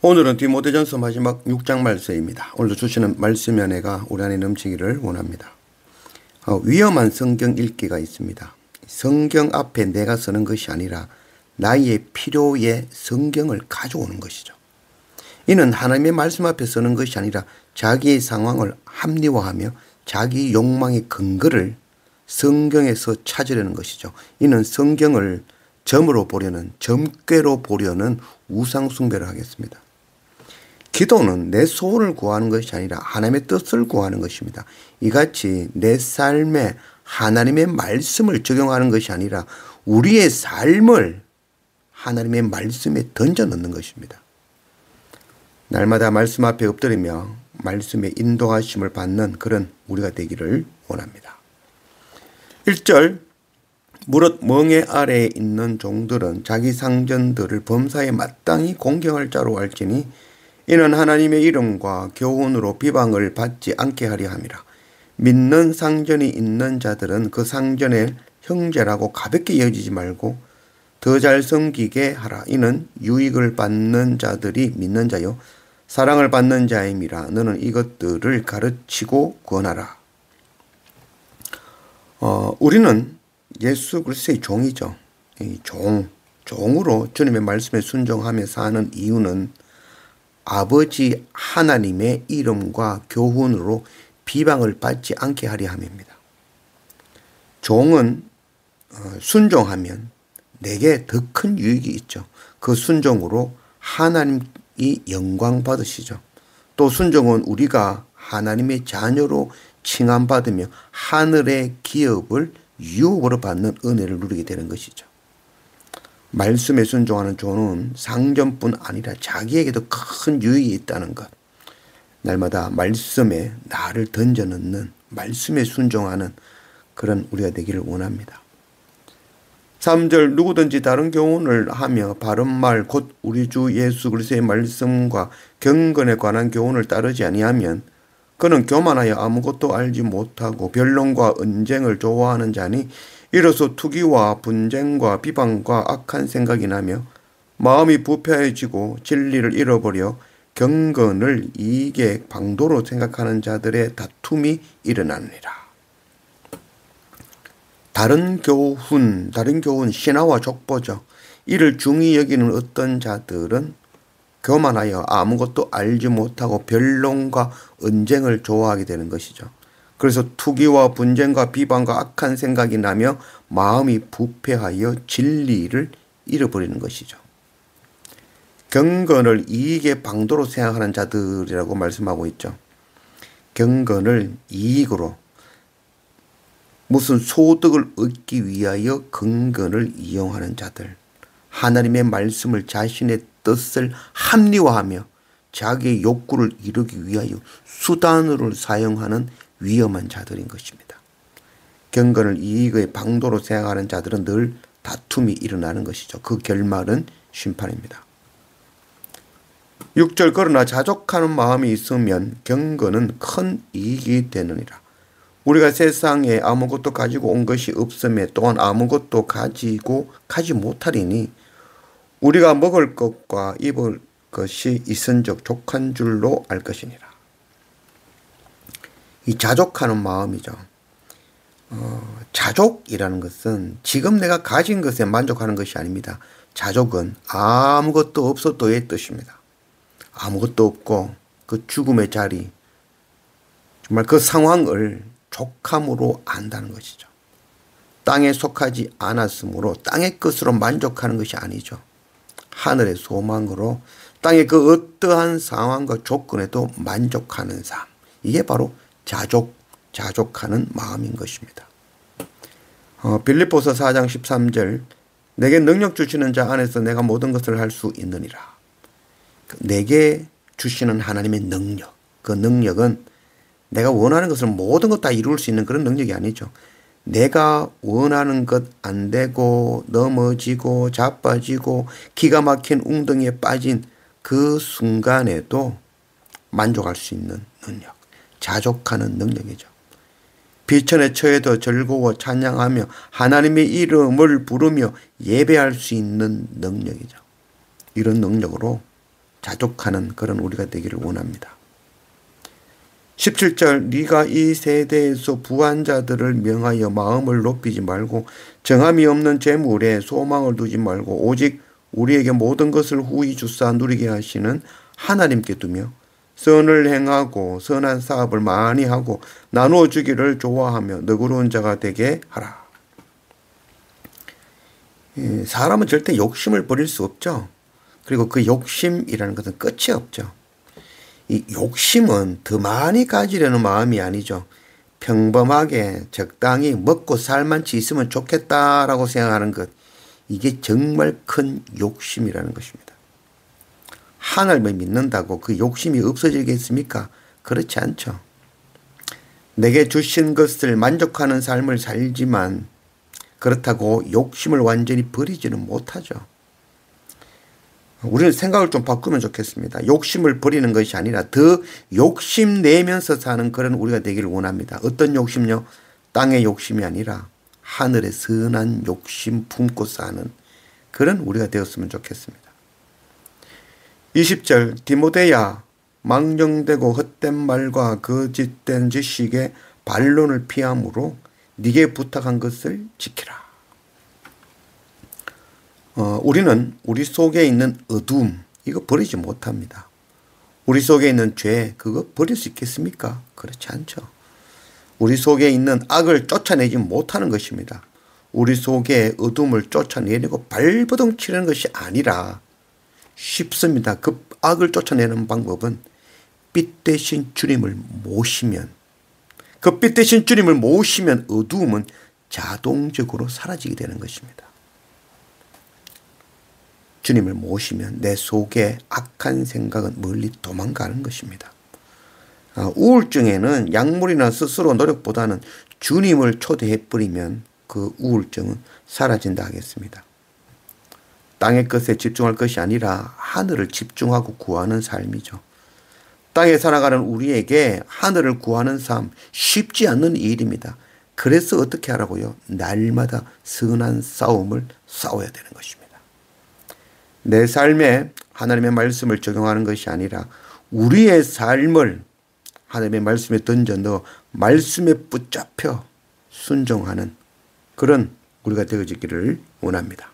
오늘은 디모데전서 마지막 6장 말씀입니다. 오늘도 주시는 말씀의 은혜가 우리 안에 넘치기를 원합니다. 위험한 성경 읽기가 있습니다. 성경 앞에 내가 서는 것이 아니라 나의 필요에 성경을 가져오는 것이죠. 이는 하나님의 말씀 앞에 서는 것이 아니라 자기의 상황을 합리화하며 자기 욕망의 근거를 성경에서 찾으려는 것이죠. 이는 성경을 점으로 보려는, 점괘로 보려는 우상숭배를 하겠습니다. 기도는 내 소원을 구하는 것이 아니라 하나님의 뜻을 구하는 것입니다. 이같이 내 삶에 하나님의 말씀을 적용하는 것이 아니라 우리의 삶을 하나님의 말씀에 던져 넣는 것입니다. 날마다 말씀 앞에 엎드리며 말씀의 인도하심을 받는 그런 우리가 되기를 원합니다. 1절 무릇 멍에 아래에 있는 종들은 자기 상전들을 범사에 마땅히 공경할 자로 알지니 이는 하나님의 이름과 교훈으로 비방을 받지 않게 하려 함이라. 믿는 상전이 있는 자들은 그 상전의 형제라고 가볍게 여기지 말고 더 잘 섬기게 하라. 이는 유익을 받는 자들이 믿는 자요 사랑을 받는 자임이라. 너는 이것들을 가르치고 권하라. 우리는 예수 그리스도의 종이죠. 종으로 주님의 말씀에 순종하며 사는 이유는 아버지 하나님의 이름과 교훈으로 비방을 받지 않게 하려 함입니다. 종은 순종하면 내게 더 큰 유익이 있죠. 그 순종으로 하나님이 영광 받으시죠. 또 순종은 우리가 하나님의 자녀로 칭함받으며 하늘의 기업을 유업으로 받는 은혜를 누리게 되는 것이죠. 말씀에 순종하는 종은 상전뿐 아니라 자기에게도 큰 유익이 있다는 것. 날마다 말씀에 나를 던져 넣는, 말씀에 순종하는 그런 우리가 되기를 원합니다. 3절 누구든지 다른 교훈을 하며 바른 말 곧 우리 주 예수 그리스도의 말씀과 경건에 관한 교훈을 따르지 아니하면 그는 교만하여 아무것도 알지 못하고 변론과 언쟁을 좋아하는 자니 이로써 투기와 분쟁과 비방과 악한 생각이 나며 마음이 부패해지고 진리를 잃어버려 경건을 이익의 방도로 생각하는 자들의 다툼이 일어나느니라. 다른 교훈, 신화와 족보죠. 이를 중히 여기는 어떤 자들은 교만하여 아무것도 알지 못하고 변론과 언쟁을 좋아하게 되는 것이죠. 그래서 투기와 분쟁과 비방과 악한 생각이 나며 마음이 부패하여 진리를 잃어버리는 것이죠. 경건을 이익의 방도로 생각하는 자들이라고 말씀하고 있죠. 경건을 이익으로 무슨 소득을 얻기 위하여 경건을 이용하는 자들, 하나님의 말씀을 자신의 뜻을 합리화하며 자기의 욕구를 이루기 위하여 수단으로 사용하는 위험한 자들인 것입니다. 경건을 이익의 방도로 생각하는 자들은 늘 다툼이 일어나는 것이죠. 그 결말은 심판입니다. 6절 그러나 자족하는 마음이 있으면 경건은 큰 이익이 되느니라. 우리가 세상에 아무것도 가지고 온 것이 없음에 또한 아무것도 가지고 가지 못하리니 우리가 먹을 것과 입을 것이 있은즉 족한 줄로 알 것이니라. 이 자족하는 마음이죠. 자족이라는 것은 지금 내가 가진 것에 만족하는 것이 아닙니다. 자족은 아무것도 없어도의 뜻입니다. 아무것도 없고 그 죽음의 자리, 정말 그 상황을 족함으로 안다는 것이죠. 땅에 속하지 않았으므로 땅의 것으로 만족하는 것이 아니죠. 하늘의 소망으로 땅의 그 어떠한 상황과 조건에도 만족하는 삶. 이게 바로 자족하는 마음인 것입니다. 빌립보서 4장 13절 내게 능력 주시는 자 안에서 내가 모든 것을 할 수 있느니라. 내게 주시는 하나님의 능력, 그 능력은 내가 원하는 것을 모든 것 다 이룰 수 있는 그런 능력이 아니죠. 내가 원하는 것 안 되고 넘어지고 자빠지고 기가 막힌 웅덩이에 빠진 그 순간에도 만족할 수 있는 능력, 자족하는 능력이죠. 비천에 처해도 즐거워 찬양하며 하나님의 이름을 부르며 예배할 수 있는 능력이죠. 이런 능력으로 자족하는 그런 우리가 되기를 원합니다. 17절 네가 이 세대에서 부한 자들을 명하여 마음을 높이지 말고 정함이 없는 재물에 소망을 두지 말고 오직 우리에게 모든 것을 후히 주사 누리게 하시는 하나님께 두며 선을 행하고 선한 사업을 많이 하고 나누어 주기를 좋아하며 너그러운 자가 되게 하라. 사람은 절대 욕심을 버릴 수 없죠. 그리고 그 욕심이라는 것은 끝이 없죠. 이 욕심은 더 많이 가지려는 마음이 아니죠. 평범하게 적당히 먹고 살만치 있으면 좋겠다라고 생각하는 것, 이게 정말 큰 욕심이라는 것입니다. 하나님을 믿는다고 그 욕심이 없어지겠습니까? 그렇지 않죠. 내게 주신 것을 만족하는 삶을 살지만 그렇다고 욕심을 완전히 버리지는 못하죠. 우리는 생각을 좀 바꾸면 좋겠습니다. 욕심을 버리는 것이 아니라 더 욕심내면서 사는 그런 우리가 되기를 원합니다. 어떤 욕심요? 땅의 욕심이 아니라 하늘의 선한 욕심 품고 사는 그런 우리가 되었으면 좋겠습니다. 20절 디모데야 망령되고 헛된 말과 거짓된 지식에 반론을 피함으로 네게 부탁한 것을 지키라. 우리는 우리 속에 있는 어둠 이거 버리지 못합니다. 우리 속에 있는 죄 그거 버릴 수 있겠습니까? 그렇지 않죠. 우리 속에 있는 악을 쫓아내지 못하는 것입니다. 우리 속에 어둠을 쫓아내려고 발버둥 치는 것이 아니라 쉽습니다. 그 악을 쫓아내는 방법은 빛 대신 주님을 모시면, 그 빛 대신 주님을 모시면 어두움은 자동적으로 사라지게 되는 것입니다. 주님을 모시면 내 속에 악한 생각은 멀리 도망가는 것입니다. 우울증에는 약물이나 스스로 노력보다는 주님을 초대해버리면 그 우울증은 사라진다 하겠습니다. 땅의 것에 집중할 것이 아니라 하늘을 집중하고 구하는 삶이죠. 땅에 살아가는 우리에게 하늘을 구하는 삶 쉽지 않는 일입니다. 그래서 어떻게 하라고요? 날마다 선한 싸움을 싸워야 되는 것입니다. 내 삶에 하나님의 말씀을 적용하는 것이 아니라 우리의 삶을 하나님의 말씀에 던져 넣어 말씀에 붙잡혀 순종하는 그런 우리가 되어지기를 원합니다.